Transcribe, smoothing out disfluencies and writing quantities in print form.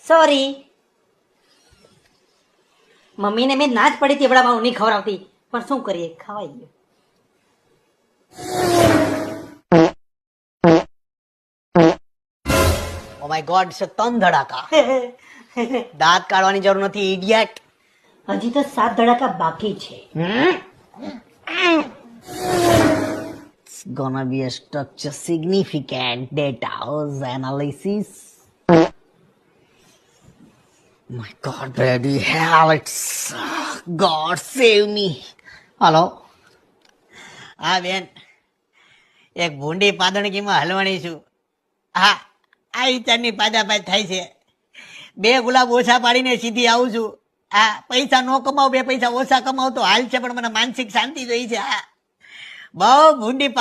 Sorry. મમ્મીને મેં ના જ પડી હતી એવડા હું નહીં ખવડાવતી, પણ શું કરીએ, ખવાઈ ગયું. ઓ માય ગોડ, છે તન ધડાકા. દાંત કાઢવાની જરૂર નથી, ઇડિયટ. હજી તો 7 ધડાકા બાકી છે. It's gonna be a structure significant data analysis. My God, bloody hell, it's God save me. Hello. હા બેન, એક ભૂંડી પાદણકીમાં હલવાણી છું. હા, આ વિચારની પાદાપાદ થાય છે. 2 ગુલાબ ઓછા પાડીને સીધી આવું છું. હા, પૈસા નો કમાવ, 2 પૈસા ઓછા કમાવ તો હાલ છે, પણ મને માનસિક શાંતિ જોઈ છે. હા, બહુ ભૂંડી